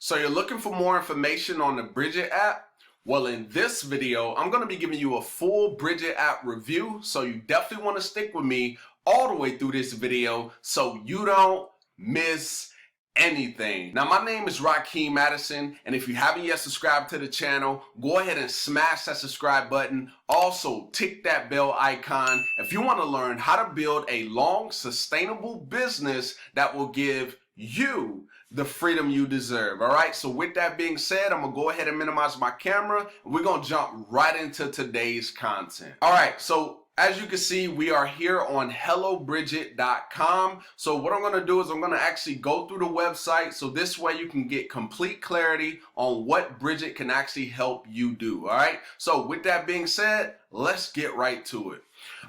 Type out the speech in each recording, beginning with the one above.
So you're looking for more information on the Brigit app? Well, in this video, I'm going to be giving you a full Brigit app review. So you definitely want to stick with me all the way through this video so you don't miss anything. Now, my name is Rakeem Madison, and if you haven't yet subscribed to the channel, go ahead and smash that subscribe button. Also, tick that bell icon if you want to learn how to build a long, sustainable business that will give you the freedom you deserve. All right, so with that being said, I'm gonna go ahead and minimize my camera and we're gonna jump right into today's content. All right, so as you can see, we are here on hellobrigit.com. So what I'm gonna do is I'm gonna actually go through the website so this way you can get complete clarity on what Brigit can actually help you do. All right, so with that being said, let's get right to it.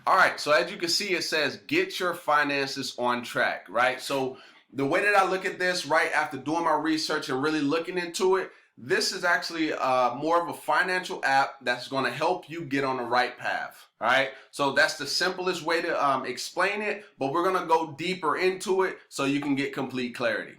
All right, so as you can see, it says get your finances on track, right? So the way that I look at this, right, after doing my research and really looking into it, this is actually more of a financial app that's going to help you get on the right path. All right, so that's the simplest way to explain it, but we're going to go deeper into it so you can get complete clarity.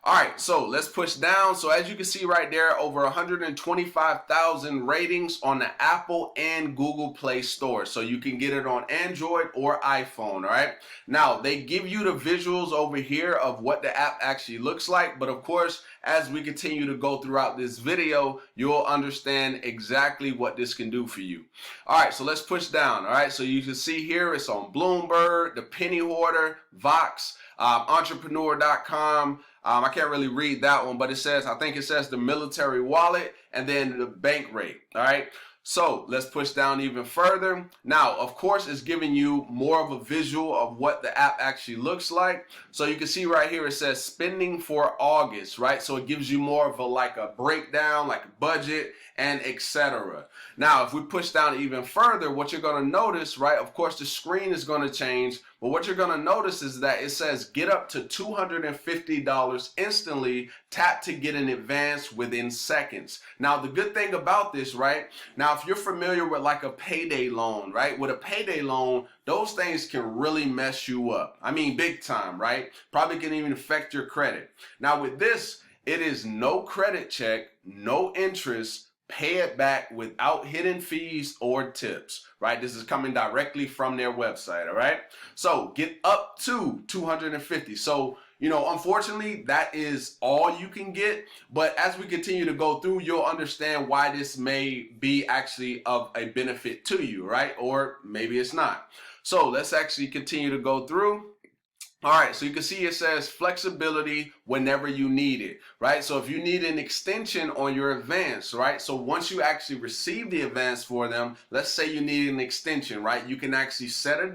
All right, so let's push down. So as you can see right there, over 125,000 ratings on the Apple and Google Play Store. So you can get it on Android or iPhone, all right? Now, they give you the visuals over here of what the app actually looks like. But of course, as we continue to go throughout this video, you'll understand exactly what this can do for you. All right, so let's push down, all right? So you can see here, it's on Bloomberg, the Penny Hoarder, Vox, entrepreneur.com. I can't really read that one, but it says, I think it says the military wallet and then the bank rate. All right. So let's push down even further. Now, of course, it's giving you more of a visual of what the app actually looks like. So you can see right here, it says spending for August, right? So it gives you more of a breakdown, like a budget and etc. Now, if we push down even further, what you're going to notice, right? Of course, the screen is going to change, but what you're going to notice is that it says get up to $250 instantly, tap to get an advance within seconds. Now, the good thing about this, right? Now, if you're familiar with like a payday loan, right? With a payday loan, those things can really mess you up. I mean, big time, right? Probably can even affect your credit. Now, with this, it is no credit check, no interest, pay it back without hidden fees or tips, right? This is coming directly from their website, all right? So get up to 250. So, unfortunately, that is all you can get. But as we continue to go through, you'll understand why this may be actually of a benefit to you, right? Or maybe it's not. So let's actually continue to go through. All right, so you can see it says flexibility whenever you need it, right? So if you need an extension on your advance, right? So once you actually receive the advance for them, let's say you need an extension, right? You can actually set a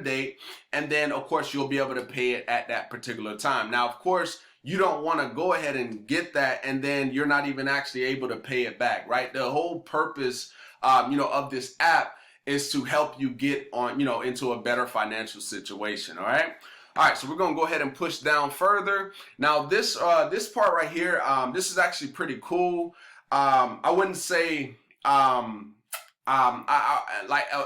date, and then of course you'll be able to pay it at that particular time. Now, of course, you don't want to go ahead and get that, and then you're not even actually able to pay it back, right? The whole purpose, of this app is to help you get on, into a better financial situation. All right. All right, so we're gonna go ahead and push down further. Now this part right here, this is actually pretty cool. I wouldn't say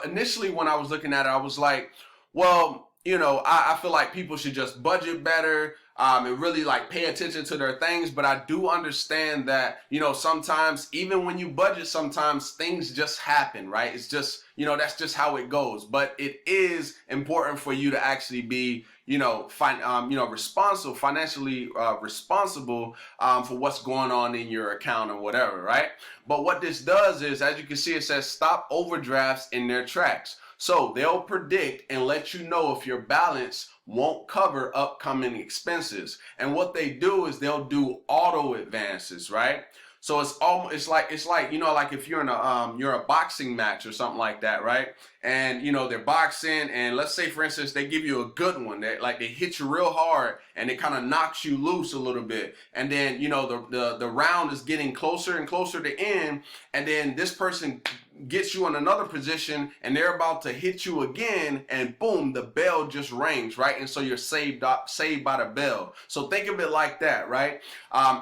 initially when I was looking at it, I was like, well, I feel like people should just budget better. And really pay attention to their things. But I do understand that, sometimes even when you budget, sometimes things just happen, right? It's just, that's just how it goes. But it is important for you to actually be, financially responsible for what's going on in your account or whatever, right? But what this does is, as you can see, it says stop overdrafts in their tracks. So they'll predict and let you know if your balance won't cover upcoming expenses. And what they do is they'll do auto advances, right? So it's like if you're in a boxing match or something like that, right? And they're boxing, and let's say for instance they give you a good one that they hit you real hard and it kind of knocks you loose a little bit, and then the round is getting closer and closer to end, and then this person gets you in another position and they're about to hit you again, and boom, the bell just rings, right? And so you're saved by the bell. So think of it like that, right?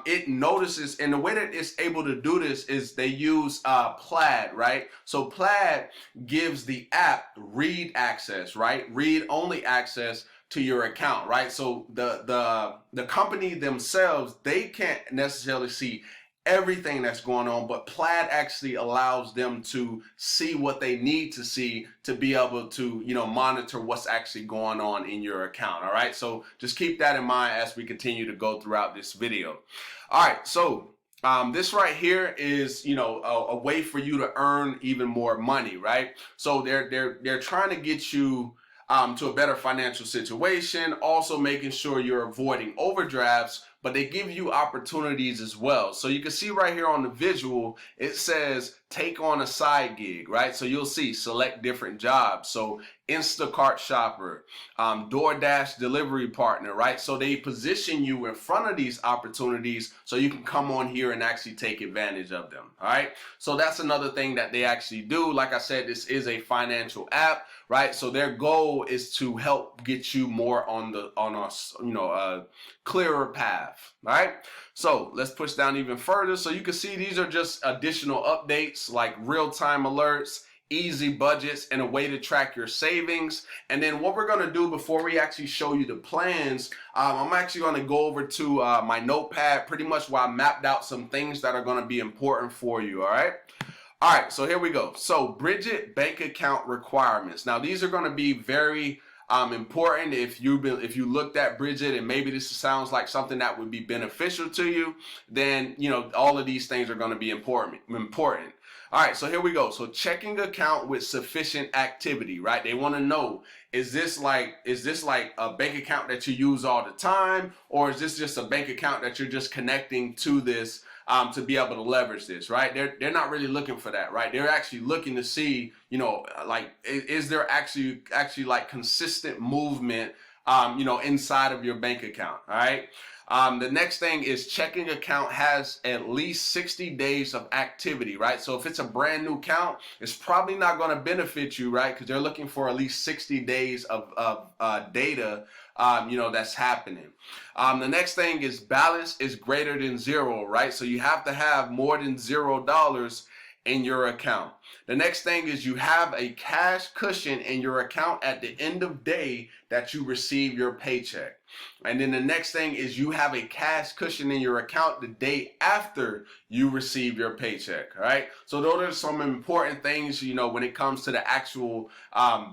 It notices, and the way that it's able to do this is they use Plaid, right? So Plaid gives the app read access, right? Read only access to your account, right? So the company themselves, they can't necessarily see everything that's going on, but Plaid actually allows them to see what they need to see to be able to, monitor what's actually going on in your account. All right, so just keep that in mind as we continue to go throughout this video. All right, so this right here is, a way for you to earn even more money, right? So they're trying to get you to a better financial situation, also making sure you're avoiding overdrafts, but they give you opportunities as well. So you can see right here on the visual, it says take on a side gig, right? So you'll see select different jobs. So Instacart shopper, DoorDash delivery partner, right? So they position you in front of these opportunities so you can come on here and actually take advantage of them. All right. So that's another thing that they actually do. Like I said, this is a financial app, right? So their goal is to help get you more on a clearer path. All right. So let's push down even further. So you can see these are just additional updates like real-time alerts, easy budgets, and a way to track your savings. And then what we're going to do before we actually show you the plans, I'm actually going to go over to my notepad, pretty much where I mapped out some things that are going to be important for you. All right. All right, so here we go. So Brigit bank account requirements. Now these are going to be very important. If you looked at Brigit and maybe this sounds like something that would be beneficial to you, then all of these things are going to be important. All right, so here we go. So checking account with sufficient activity, right? They want to know, is this like a bank account that you use all the time, or is this just a bank account that you're just connecting to this to be able to leverage this, right? They're not really looking for that, right? They're actually looking to see, like, is there actually like consistent movement, inside of your bank account, all right? The next thing is checking account has at least 60 days of activity, right? So if it's a brand new account, it's probably not going to benefit you, right? Because they're looking for at least 60 days of data, that's happening. The next thing is balance is greater than zero, right? So you have to have more than $0 in your account. The next thing is you have a cash cushion in your account at the end of day that you receive your paycheck. And then the next thing is you have a cash cushion in your account the day after you receive your paycheck. All right. So those are some important things, when it comes to the actual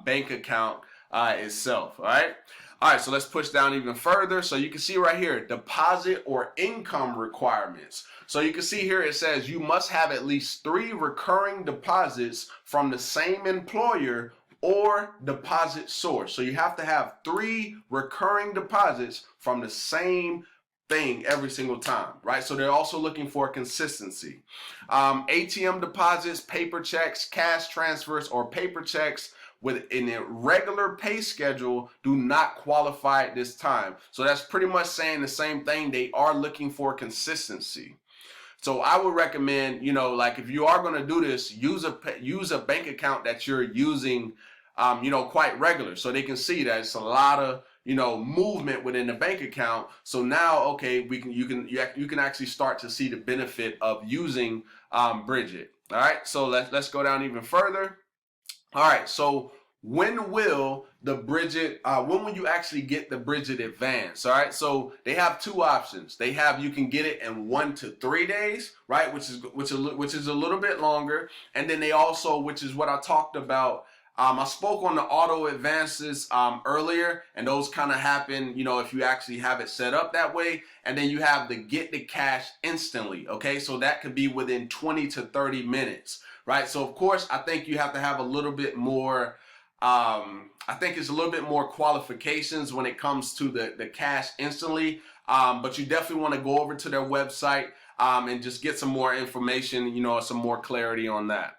bank account itself. All right. All right, so let's push down even further. So you can see right here, deposit or income requirements. So you can see here it says you must have at least 3 recurring deposits from the same employer or deposit source. So you have to have 3 recurring deposits from the same thing every single time, right? So they're also looking for consistency. ATM deposits, paper checks, cash transfers, or paper checks with an irregular pay schedule do not qualify at this time. So that's pretty much saying the same thing. They are looking for consistency. So I would recommend, like if you are going to do this, use a bank account that you're using, quite regular, so they can see that it's a lot of movement within the bank account. So now, okay, you can actually start to see the benefit of using Brigit. All right, so let's go down even further. All right, so when will you actually get the Brigit Advance? All right, so they have 2 options. You can get it in 1 to 3 days, right, which is a little bit longer, and then they also, which is what I talked about. I spoke on the auto advances earlier, and those kind of happen, if you actually have it set up that way. And then you have the get the cash instantly. Okay, so that could be within 20 to 30 minutes. Right. So, of course, I think you have to have a little bit more. I think it's a little bit more qualifications when it comes to the cash instantly. But you definitely want to go over to their website and just get some more information, some more clarity on that.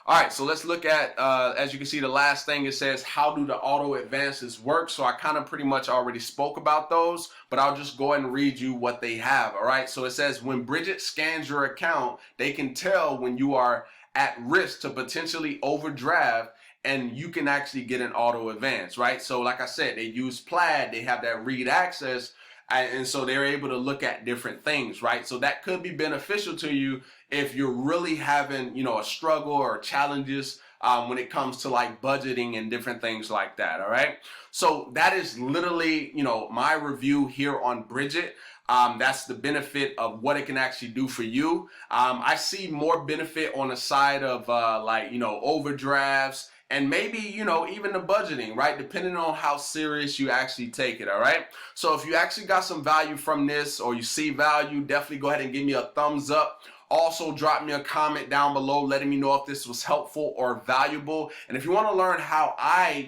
All right, so let's look at, as you can see, the last thing it says, how do the auto advances work? So I kind of pretty much already spoke about those, but I'll just go ahead and read you what they have. All right, so it says when Brigit scans your account, they can tell when you are at risk to potentially overdraft, and you can actually get an auto advance, right? So like I said, they use Plaid, they have that read access, and so they're able to look at different things, right? So that could be beneficial to you if you're really having, a struggle or challenges when it comes to like budgeting and different things like that. All right. So that is literally, my review here on Brigit. That's the benefit of what it can actually do for you. I see more benefit on the side of overdrafts and maybe, even the budgeting, right? Depending on how serious you actually take it, all right? So if you actually got some value from this or you see value, definitely go ahead and give me a thumbs up. Also, drop me a comment down below letting me know if this was helpful or valuable. And if you want to learn how I,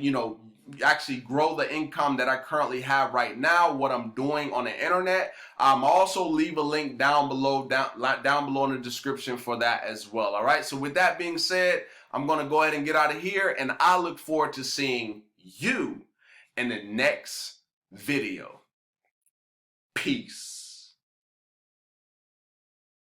actually grow the income that I currently have right now, what I'm doing on the internet, I'll also leave a link down below in the description for that as well. All right. So with that being said, I'm going to go ahead and get out of here, and I look forward to seeing you in the next video. Peace.